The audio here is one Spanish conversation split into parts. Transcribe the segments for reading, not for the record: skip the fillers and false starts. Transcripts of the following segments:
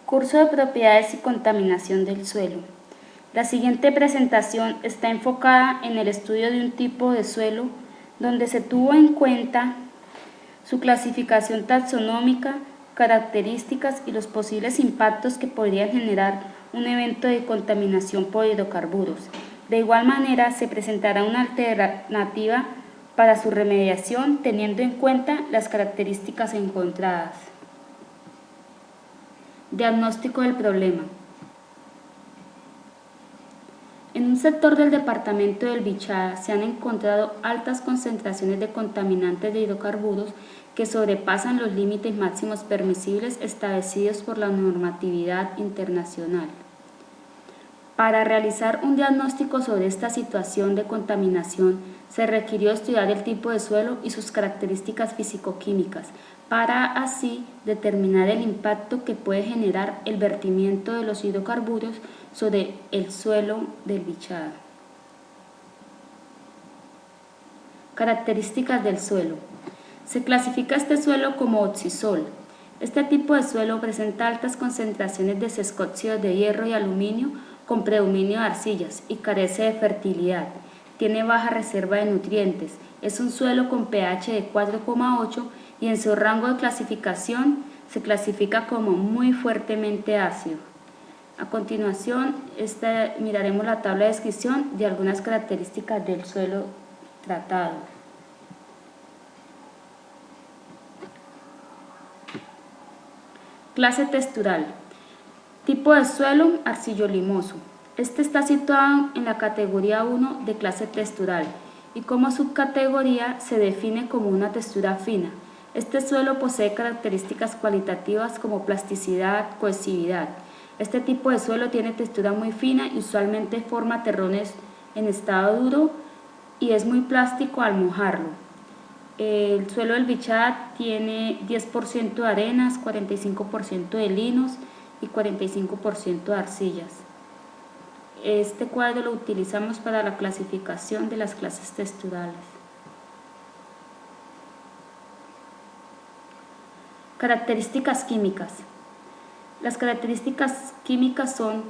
Curso de propiedades y contaminación del suelo. La siguiente presentación está enfocada en el estudio de un tipo de suelo donde se tuvo en cuenta su clasificación taxonómica, características y los posibles impactos que podrían generar un evento de contaminación por hidrocarburos. De igual manera, se presentará una alternativa para su remediación teniendo en cuenta las características encontradas. Diagnóstico del problema. En un sector del departamento del Bichada se han encontrado altas concentraciones de contaminantes de hidrocarburos que sobrepasan los límites máximos permisibles establecidos por la normatividad internacional. Para realizar un diagnóstico sobre esta situación de contaminación, se requirió estudiar el tipo de suelo y sus características físico-químicas, para así determinar el impacto que puede generar el vertimiento de los hidrocarburos sobre el suelo del Bichada. Características del suelo. Se clasifica este suelo como oxisol. Este tipo de suelo presenta altas concentraciones de sescóxidos de hierro y aluminio con predominio de arcillas y carece de fertilidad. Tiene baja reserva de nutrientes. Es un suelo con pH de 4,8 y en su rango de clasificación se clasifica como muy fuertemente ácido. A continuación, miraremos la tabla de descripción de algunas características del suelo tratado. Clase textural. Tipo de suelo, arcillo-limoso. Este está situado en la categoría 1 de clase textural y como subcategoría se define como una textura fina. Este suelo posee características cualitativas como plasticidad, cohesividad. Este tipo de suelo tiene textura muy fina y usualmente forma terrones en estado duro y es muy plástico al mojarlo. El suelo del Bichada tiene 10% de arenas, 45% de linos y 45% de arcillas. Este cuadro lo utilizamos para la clasificación de las clases texturales. Características químicas. Las características químicas son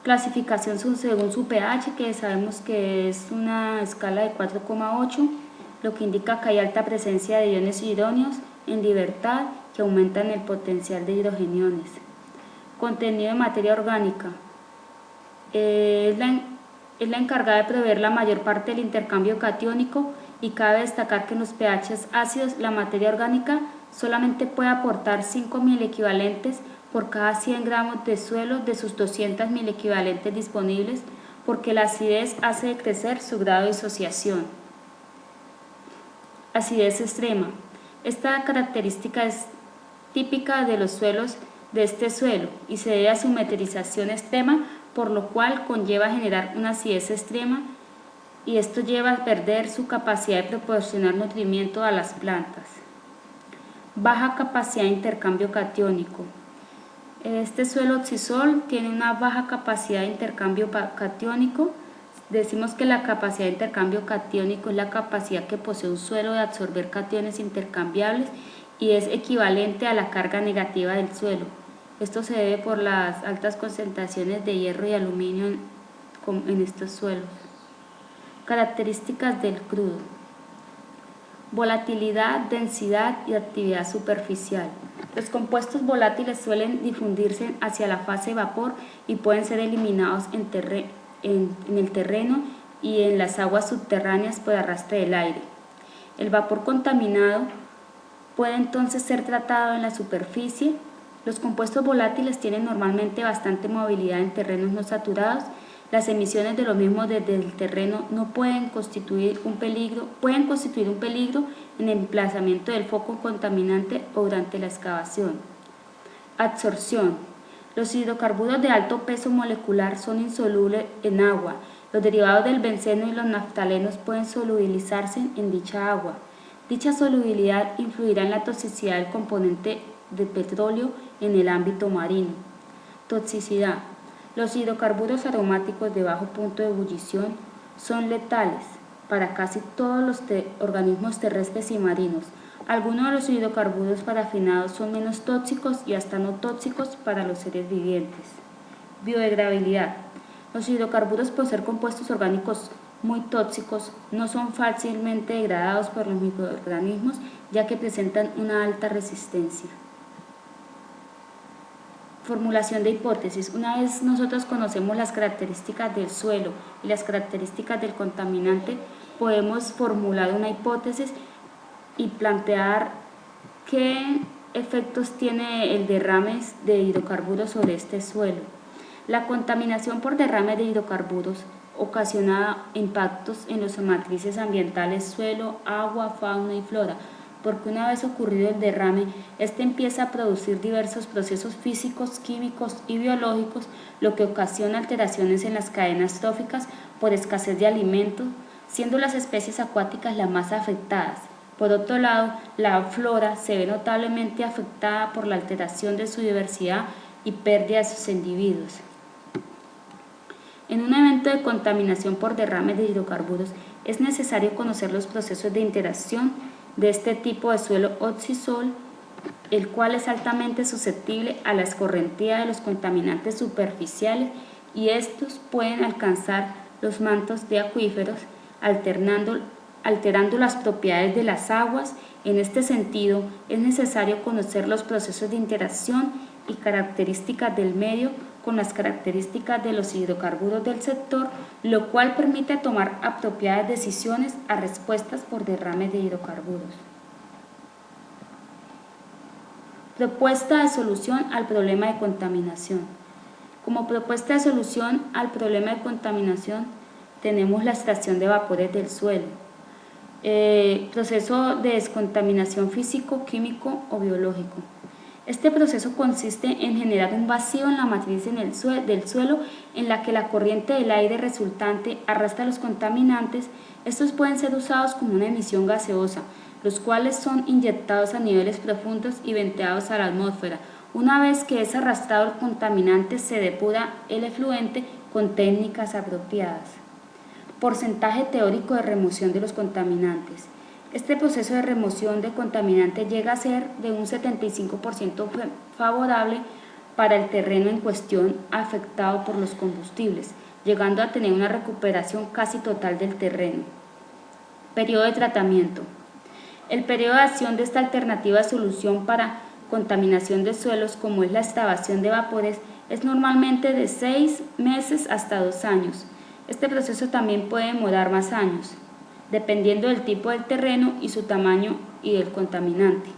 clasificación según su pH, que sabemos que es una escala de 4,8, lo que indica que hay alta presencia de iones idóneos en libertad que aumentan el potencial de hidrogeniones. Contenido de materia orgánica. Es la encargada de prever la mayor parte del intercambio catiónico y cabe destacar que en los pHs ácidos la materia orgánica solamente puede aportar 5.000 equivalentes por cada 100 gramos de suelo de sus 200.000 equivalentes disponibles porque la acidez hace decrecer su grado de disociación. Acidez extrema. Esta característica es típica de los suelos de este suelo y se debe a su meterización extrema, por lo cual conlleva a generar una acidez extrema y esto lleva a perder su capacidad de proporcionar nutrimiento a las plantas. Baja capacidad de intercambio catiónico. Este suelo oxisol tiene una baja capacidad de intercambio catiónico. Decimos que la capacidad de intercambio catiónico es la capacidad que posee un suelo de absorber cationes intercambiables y es equivalente a la carga negativa del suelo. Esto se debe por las altas concentraciones de hierro y aluminio en estos suelos. Características del crudo. Volatilidad, densidad y actividad superficial. Los compuestos volátiles suelen difundirse hacia la fase vapor y pueden ser eliminados en el terreno y en las aguas subterráneas por arrastre del aire. El vapor contaminado puede entonces ser tratado en la superficie. Los compuestos volátiles tienen normalmente bastante movilidad en terrenos no saturados. Las emisiones de los mismos desde el terreno no pueden constituir un peligro en el emplazamiento del foco contaminante o durante la excavación. Absorción. Los hidrocarburos de alto peso molecular son insolubles en agua. Los derivados del benceno y los naftalenos pueden solubilizarse en dicha agua. Dicha solubilidad influirá en la toxicidad del componente de petróleo en el ámbito marino. Toxicidad. Los hidrocarburos aromáticos de bajo punto de ebullición son letales para casi todos los organismos terrestres y marinos, Algunos de los hidrocarburos parafinados son menos tóxicos y hasta no tóxicos para los seres vivientes. Biodegradabilidad. Los hidrocarburos, por ser compuestos orgánicos muy tóxicos, no son fácilmente degradados por los microorganismos, ya que presentan una alta resistencia. Formulación de hipótesis. Una vez nosotros conocemos las características del suelo y las características del contaminante, podemos formular una hipótesis y plantear qué efectos tiene el derrame de hidrocarburos sobre este suelo. La contaminación por derrame de hidrocarburos ocasiona impactos en las matrices ambientales suelo, agua, fauna y flora, porque una vez ocurrido el derrame, este empieza a producir diversos procesos físicos, químicos y biológicos, lo que ocasiona alteraciones en las cadenas tróficas por escasez de alimentos, siendo las especies acuáticas las más afectadas. Por otro lado, la flora se ve notablemente afectada por la alteración de su diversidad y pérdida de sus individuos. En un evento de contaminación por derrame de hidrocarburos, es necesario conocer los procesos de interacción de este tipo de suelo oxisol, el cual es altamente susceptible a la escorrentía de los contaminantes superficiales, y estos pueden alcanzar los mantos de acuíferos, alterando las propiedades de las aguas. En este sentido, es necesario conocer los procesos de interacción y características del medio con las características de los hidrocarburos del sector, lo cual permite tomar apropiadas decisiones a respuestas por derrames de hidrocarburos. Propuesta de solución al problema de contaminación. Como propuesta de solución al problema de contaminación tenemos la extracción de vapores del suelo, proceso de descontaminación físico, químico o biológico. Este proceso consiste en generar un vacío en la matriz del suelo en la que la corriente del aire resultante arrastra los contaminantes. Estos pueden ser usados como una emisión gaseosa, los cuales son inyectados a niveles profundos y venteados a la atmósfera. Una vez que es arrastrado el contaminante, se depura el efluente con técnicas apropiadas. Porcentaje teórico de remoción de los contaminantes. Este proceso de remoción de contaminantes llega a ser de un 75% favorable para el terreno en cuestión afectado por los combustibles, llegando a tener una recuperación casi total del terreno. Periodo de tratamiento. El periodo de acción de esta alternativa de solución para contaminación de suelos, como es la extracción de vapores, es normalmente de 6 meses hasta 2 años. Este proceso también puede demorar más años, dependiendo del tipo del terreno y su tamaño y del contaminante.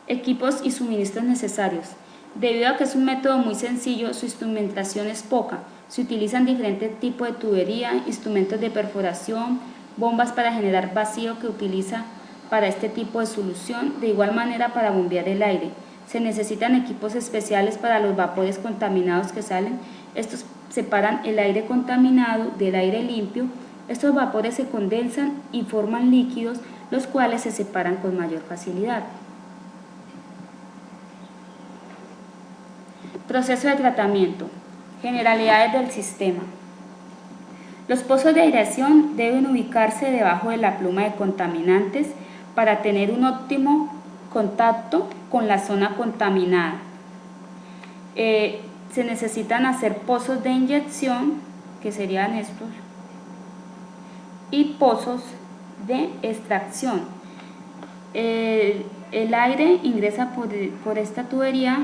Equipos y suministros necesarios. Debido a que es un método muy sencillo, su instrumentación es poca. Se utilizan diferentes tipos de tubería, instrumentos de perforación, bombas para generar vacío que utiliza para este tipo de solución, de igual manera para bombear el aire. Se necesitan equipos especiales para los vapores contaminados que salen. Estos separan el aire contaminado del aire limpio. Estos vapores se condensan y forman líquidos, los cuales se separan con mayor facilidad. Proceso de tratamiento. Generalidades del sistema. Los pozos de aireación deben ubicarse debajo de la pluma de contaminantes para tener un óptimo contacto con la zona contaminada. Se necesitan hacer pozos de inyección, que serían estos, y pozos de extracción. El aire ingresa por esta tubería,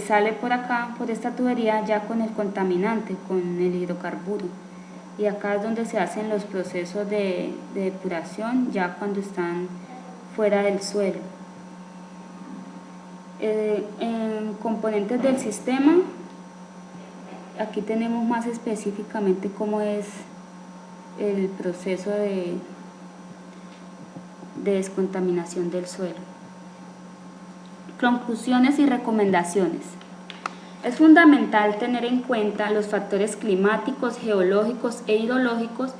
sale por acá, por esta tubería, ya con el contaminante, con el hidrocarburo. Y acá es donde se hacen los procesos de depuración, ya cuando están fuera del suelo. En componentes del sistema, aquí tenemos más específicamente cómo es el proceso de descontaminación del suelo. Conclusiones y recomendaciones. Es fundamental tener en cuenta los factores climáticos, geológicos e hidrológicos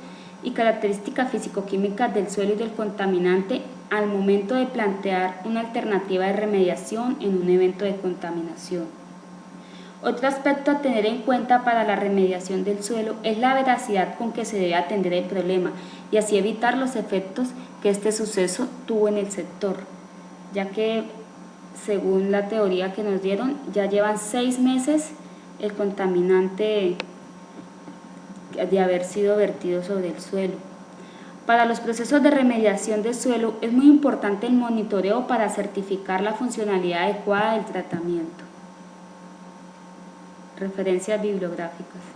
y características físico-químicas del suelo y del contaminante al momento de plantear una alternativa de remediación en un evento de contaminación. Otro aspecto a tener en cuenta para la remediación del suelo es la veracidad con que se debe atender el problema, y así evitar los efectos que este suceso tuvo en el sector, ya que según la teoría que nos dieron, ya llevan 6 meses el contaminante de haber sido vertido sobre el suelo. Para los procesos de remediación del suelo es muy importante el monitoreo para certificar la funcionalidad adecuada del tratamiento. Referencias bibliográficas.